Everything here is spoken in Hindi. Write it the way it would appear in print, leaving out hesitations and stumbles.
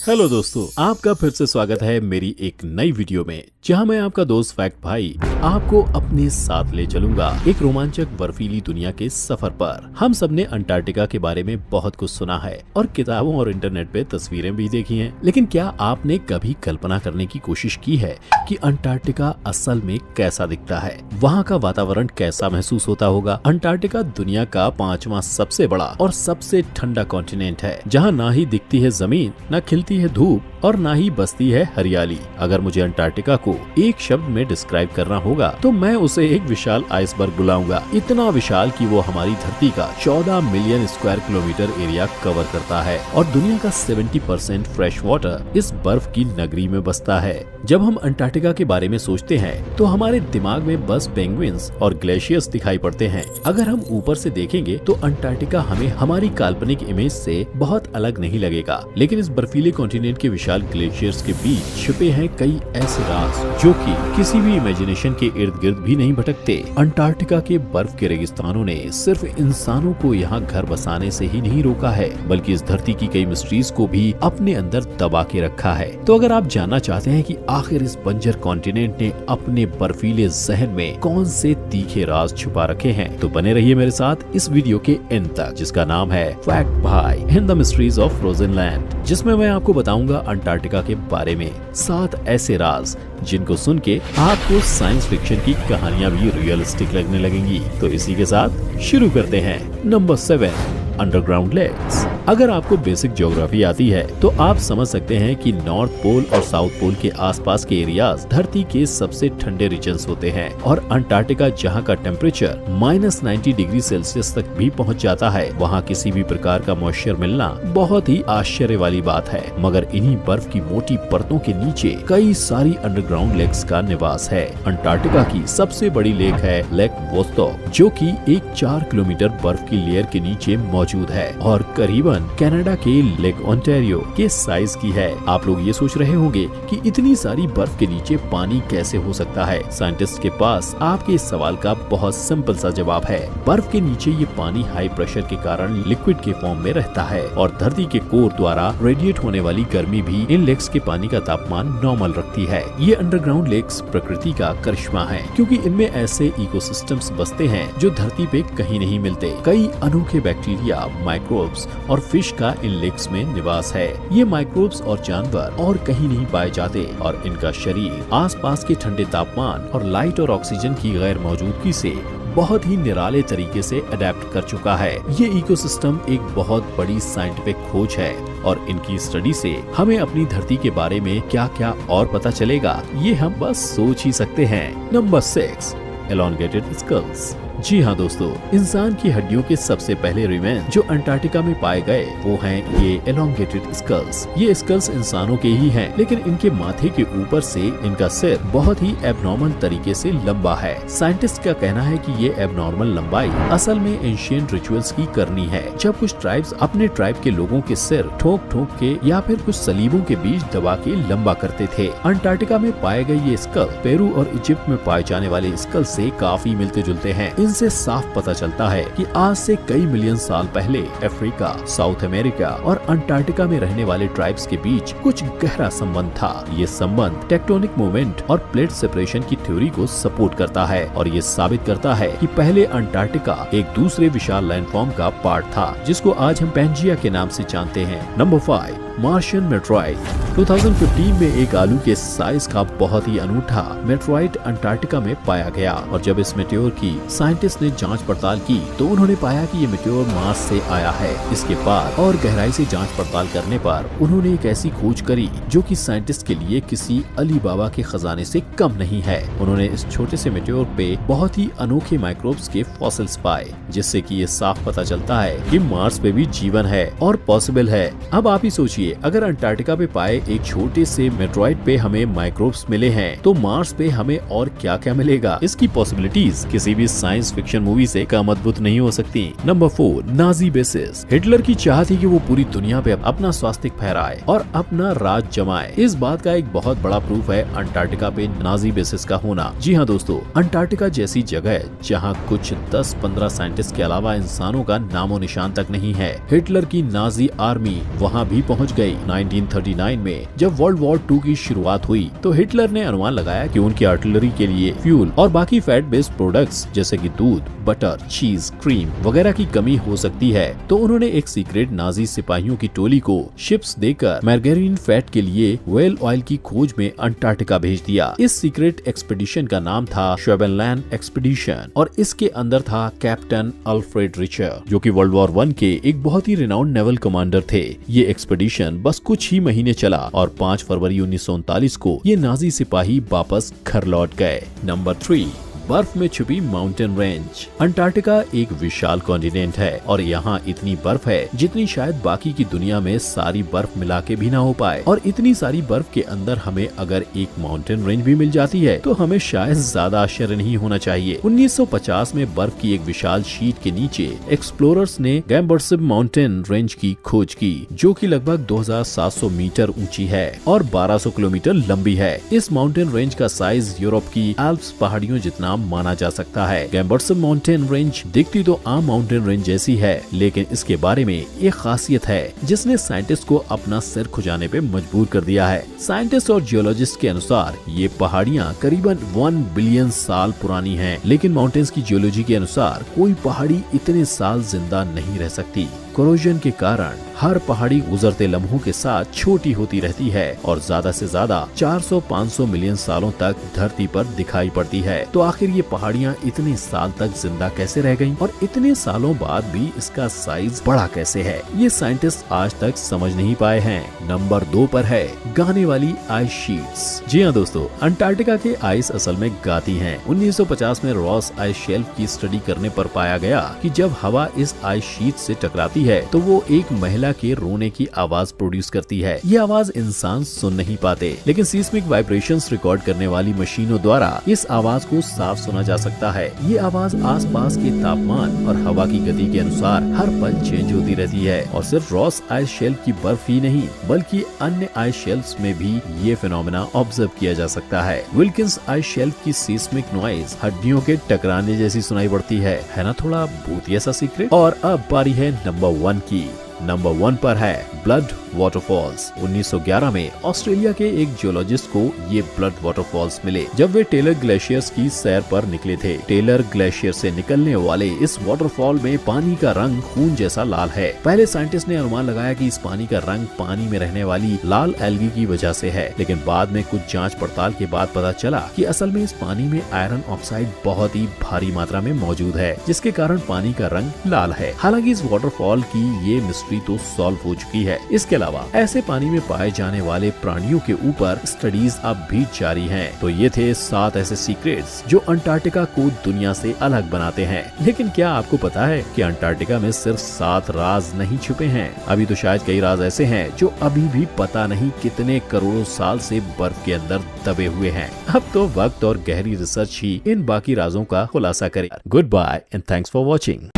हेलो दोस्तों, आपका फिर से स्वागत है मेरी एक नई वीडियो में, जहां मैं आपका दोस्त फैक्ट भाई आपको अपने साथ ले चलूंगा एक रोमांचक बर्फीली दुनिया के सफर पर। हम सबने अंटार्कटिका के बारे में बहुत कुछ सुना है और किताबों और इंटरनेट पे तस्वीरें भी देखी हैं, लेकिन क्या आपने कभी कल्पना करने की कोशिश की है कि अंटार्कटिका असल में कैसा दिखता है? वहाँ का वातावरण कैसा महसूस होता होगा? अंटार्कटिका दुनिया का 5वां सबसे बड़ा और सबसे ठंडा कॉन्टिनेंट है, जहाँ ना ही दिखती है जमीन, न खिलती है धूप और ना ही बसती है हरियाली। अगर मुझे अंटार्कटिका को एक शब्द में डिस्क्राइब करना होगा तो मैं उसे एक विशाल आइसबर्ग बुलाऊंगा। इतना विशाल कि वो हमारी धरती का 14 million square kilometre area cover करता है और दुनिया का 70% फ्रेश वाटर इस बर्फ की नगरी में बसता है। जब हम अंटार्कटिका के बारे में सोचते हैं तो हमारे दिमाग में बस पेंगुइन्स और ग्लेशियर्स दिखाई पड़ते हैं। अगर हम ऊपर से देखेंगे तो अंटार्कटिका हमें हमारी काल्पनिक इमेज से बहुत अलग नहीं लगेगा, लेकिन इस बर्फीले कॉन्टिनेंट के विशाल ग्लेशियर्स के बीच छुपे हैं कई ऐसे राज जो कि किसी भी इमेजिनेशन के इर्द गिर्द भी नहीं भटकते। अंटार्कटिका के बर्फ के रेगिस्तानों ने सिर्फ इंसानों को यहाँ घर बसाने से ही नहीं रोका है, बल्कि इस धरती की कई मिस्ट्रीज को भी अपने अंदर दबा के रखा है। तो अगर आप जानना चाहते हैं कि आखिर इस बंजर कॉन्टिनेंट ने अपने बर्फीले जहन में कौन से तीखे राज छुपा रखे हैं, तो बने रहिए मेरे साथ इस वीडियो के एंड तक, जिसका नाम है फैक्ट भाई in the mysteries of frozen land, जिसमें मैं आपको बताऊंगा अंटार्कटिका के बारे में 7 ऐसे राज जिनको सुन के आपको साइंस फिक्शन की कहानियां भी रियलिस्टिक लगने लगेंगी। तो इसी के साथ शुरू करते हैं। Number 7, underground lakes. अगर आपको बेसिक ज्योग्राफी आती है तो आप समझ सकते हैं कि नॉर्थ पोल और साउथ पोल के आसपास के एरियाज धरती के सबसे ठंडे रीजन्स होते हैं और अंटार्कटिका जहां का टेम्परेचर -90 डिग्री सेल्सियस तक भी पहुंच जाता है, वहां किसी भी प्रकार का मॉइस्चर मिलना बहुत ही आश्चर्य वाली बात है। मगर इन्हीं बर्फ की मोटी परतों के नीचे कई सारी अंडरग्राउंड लेक्स का निवास है। अंटार्कटिका की सबसे बड़ी लेक है लेक वोस्टॉक, जो कि एक 4 किलोमीटर बर्फ की लेयर के नीचे मौजूद है और करीबन कनाडा के लेक ओंटारियो के साइज की है। आप लोग ये सोच रहे होंगे कि इतनी सारी बर्फ के नीचे पानी कैसे हो सकता है? साइंटिस्ट के पास आपके इस सवाल का बहुत सिंपल सा जवाब है। बर्फ के नीचे ये पानी हाई प्रेशर के कारण लिक्विड के फॉर्म में रहता है और धरती के कोर द्वारा रेडिएट होने वाली गर्मी भी इन लेक्स के पानी का तापमान नॉर्मल रखती है। ये अंडरग्राउंड लेक्स प्रकृति का करिश्मा है, क्योंकि इनमें ऐसे इकोसिस्टम्स बसते हैं जो धरती पे कहीं नहीं मिलते। कई अनोखे बैक्टीरिया, माइक्रोब्स और फिश का इन लेक्स में निवास है। ये माइक्रोब्स और जानवर और कहीं नहीं पाए जाते और इनका शरीर आसपास के ठंडे तापमान और लाइट और ऑक्सीजन की गैर मौजूदगी से बहुत ही निराले तरीके से अडेप्ट कर चुका है। ये इकोसिस्टम एक बहुत बड़ी साइंटिफिक खोज है और इनकी स्टडी से हमें अपनी धरती के बारे में क्या क्या और पता चलेगा, ये हम बस सोच ही सकते हैं। Number 6, elongated sculls. जी हाँ दोस्तों, इंसान की हड्डियों के सबसे पहले रिमेन जो अंटार्कटिका में पाए गए वो हैं ये एलोंगेटेड स्कल्स। ये स्कल्स इंसानों के ही हैं, लेकिन इनके माथे के ऊपर से इनका सिर बहुत ही एबनॉर्मल तरीके से लंबा है। साइंटिस्ट का कहना है कि ये एबनॉर्मल लंबाई असल में एंशिएंट रिचुअल्स की करनी है, जब कुछ ट्राइब्स अपने ट्राइब के लोगों के सिर ठोक ठोक के या फिर कुछ सलीबों के बीच दबा के लंबा करते थे। अंटार्कटिका में पाए गए ये स्कल पेरू और इजिप्ट में पाए जाने वाले स्कल से काफी मिलते जुलते हैं। इनसे साफ पता चलता है कि आज से कई मिलियन साल पहले अफ्रीका, साउथ अमेरिका और अंटार्कटिका में रहने वाले ट्राइब्स के बीच कुछ गहरा संबंध था। ये संबंध टेक्टोनिक मूवमेंट और प्लेट सेपरेशन की थ्योरी को सपोर्ट करता है और ये साबित करता है कि पहले अंटार्कटिका एक दूसरे विशाल लैंडफॉर्म का पार्ट था, जिसको आज हम पैंजिया के नाम से जानते हैं। Number 5, Martian Metroid. 2015 में एक आलू के साइज का बहुत ही अनूठा मेट्रोइड अंटार्कटिका में पाया गया और जब इस मेटेओर की साइंटिस्ट ने जांच पड़ताल की तो उन्होंने पाया कि ये मेटेओर मार्स से आया है। इसके बाद और गहराई से जांच पड़ताल करने पर उन्होंने एक ऐसी खोज करी जो कि साइंटिस्ट के लिए किसी अली बाबा के खजाने से कम नहीं है। उन्होंने इस छोटे से मेटेओर पे बहुत ही अनोखे माइक्रोब्स के फॉसिल्स पाए, जिससे कि ये साफ पता चलता है कि मार्स पे भी जीवन है और पॉसिबल है। अब आप ही सोचिए, अगर अंटार्कटिका पे पाए एक छोटे से मेट्रोइड पे हमें माइक्रोब्स मिले हैं तो मार्स पे हमें और क्या क्या मिलेगा? इसकी पॉसिबिलिटीज किसी भी साइंस फिक्शन मूवी से कम अद्भुत नहीं हो सकती। Number 4, Nazi basis. हिटलर की चाह थी कि वो पूरी दुनिया पे अपना स्वास्तिक फहराए और अपना राज जमाए। इस बात का एक बहुत बड़ा प्रूफ है अंटार्कटिका पे नाजी बेसिस का होना। जी हाँ दोस्तों, अंटार्कटिका जैसी जगह जहाँ कुछ 10-15 साइंटिस्ट के अलावा इंसानों का नामो निशान तक नहीं है, हिटलर की नाजी आर्मी वहाँ भी पहुँच गई। 1939 में जब वर्ल्ड वॉर 2 की शुरुआत हुई तो हिटलर ने अनुमान लगाया कि उनकी आर्टिलरी के लिए फ्यूल और बाकी फैट बेस्ड प्रोडक्ट्स जैसे कि दूध, बटर, चीज, क्रीम वगैरह की कमी हो सकती है, तो उन्होंने एक सीक्रेट नाजी सिपाहियों की टोली को शिप्स देकर मार्गेरीन फैट के लिए व्हेल ऑयल की खोज में अंटार्कटिका भेज दिया। इस सीक्रेट एक्सपीडिशन का नाम था शवेनलैंड एक्सपीडिशन और इसके अंदर था कैप्टन अल्फ्रेड रिचर, जो कि वर्ल्ड वॉर 1 के एक बहुत ही रिनाउंड नेवल कमांडर थे। ये एक्सपीडिशन बस कुछ ही महीने चला और 5 फरवरी 1939 को ये नाजी सिपाही वापस घर लौट गए। नंबर 3, बर्फ में छुपी माउंटेन रेंज। अंटार्कटिका एक विशाल कॉन्टिनेंट है और यहाँ इतनी बर्फ है जितनी शायद बाकी की दुनिया में सारी बर्फ मिला के भी ना हो पाए। और इतनी सारी बर्फ के अंदर हमें अगर एक माउंटेन रेंज भी मिल जाती है तो हमें शायद ज्यादा आश्चर्य नहीं होना चाहिए। 1950 में बर्फ की एक विशाल शीट के नीचे एक्सप्लोरर्स ने गैम्बर्सिब माउंटेन रेंज की खोज की, जो कि लगभग 2700 मीटर ऊंची है और 1200 किलोमीटर लंबी है। इस माउंटेन रेंज का साइज यूरोप की एल्प्स पहाड़ियों जितना माना जा सकता है। गैम्बर्सिब माउंटेन रेंज दिखती तो आम माउंटेन रेंज जैसी है, लेकिन इसके बारे में एक खासियत है जिसने साइंटिस्ट को अपना सिर खुजाने पे मजबूर कर दिया है। साइंटिस्ट और जियोलॉजिस्ट के अनुसार ये पहाड़ियाँ करीबन 1 बिलियन साल पुरानी हैं, लेकिन माउंटेन्स की जियोलॉजी के अनुसार कोई पहाड़ी इतने साल जिंदा नहीं रह सकती। कोरोजन के कारण हर पहाड़ी गुजरते लम्हों के साथ छोटी होती रहती है और ज्यादा से ज्यादा 400-500 मिलियन सालों तक धरती पर दिखाई पड़ती है। तो आखिर ये पहाड़ियाँ इतने साल तक जिंदा कैसे रह गईं और इतने सालों बाद भी इसका साइज बड़ा कैसे है, ये साइंटिस्ट आज तक समझ नहीं पाए हैं। नंबर 2 पर है गाने वाली आइस शीट्स। जी हाँ दोस्तों, अंटार्कटिका के आइस असल में गाती हैं। 1950 में रॉस आइस शेल्फ की स्टडी करने पर पाया गया कि जब हवा इस आइस शीट से टकराती है तो वो एक महिला के रोने की आवाज प्रोड्यूस करती है। ये आवाज इंसान सुन नहीं पाते, लेकिन सीस्मिक वाइब्रेशंस रिकॉर्ड करने वाली मशीनों द्वारा इस आवाज को साफ सुना जा सकता है। ये आवाज आसपास के तापमान और हवा की गति के अनुसार हर पल चेंज होती रहती है और सिर्फ रॉस आइस शेल्फ की बर्फ ही नहीं बल्कि अन्य आइस शेल्फ्स में भी ये फिनोमेना ऑब्जर्व किया जा सकता है। विल्किंस आइस शेल्फ की सीस्मिक नॉइज हड्डियों के टकराने जैसी सुनाई पड़ती है ना, थोड़ा भूतिया सा सीक्रेट। और अब बारी है नंबर 1 की। नंबर 1 पर है ब्लड वाटरफॉल्स। 1911 में ऑस्ट्रेलिया के एक जियोलॉजिस्ट को ये ब्लड वाटरफॉल्स मिले जब वे टेलर ग्लेशियर्स की सैर पर निकले थे। टेलर ग्लेशियर से निकलने वाले इस वाटरफॉल में पानी का रंग खून जैसा लाल है। पहले साइंटिस्ट ने अनुमान लगाया कि इस पानी का रंग पानी में रहने वाली लाल एल्गी की वजह से है, लेकिन बाद में कुछ जांच पड़ताल के बाद पता चला कि असल में इस पानी में आयरन ऑक्साइड बहुत ही भारी मात्रा में मौजूद है, जिसके कारण पानी का रंग लाल है। हालांकि इस वाटरफॉल की ये मिस्ट्री तो सॉल्व हो चुकी है। इसके अलावा ऐसे पानी में पाए जाने वाले प्राणियों के ऊपर स्टडीज अब भी जारी हैं। तो ये थे 7 ऐसे सीक्रेट्स जो अंटार्कटिका को दुनिया से अलग बनाते हैं। लेकिन क्या आपको पता है कि अंटार्कटिका में सिर्फ 7 राज नहीं छुपे हैं? अभी तो शायद कई राज ऐसे हैं जो अभी भी पता नहीं कितने करोड़ों साल से बर्फ के अंदर दबे हुए हैं। अब तो वक्त और गहरी रिसर्च ही इन बाकी राजों का खुलासा करे। Goodbye and thanks for watching.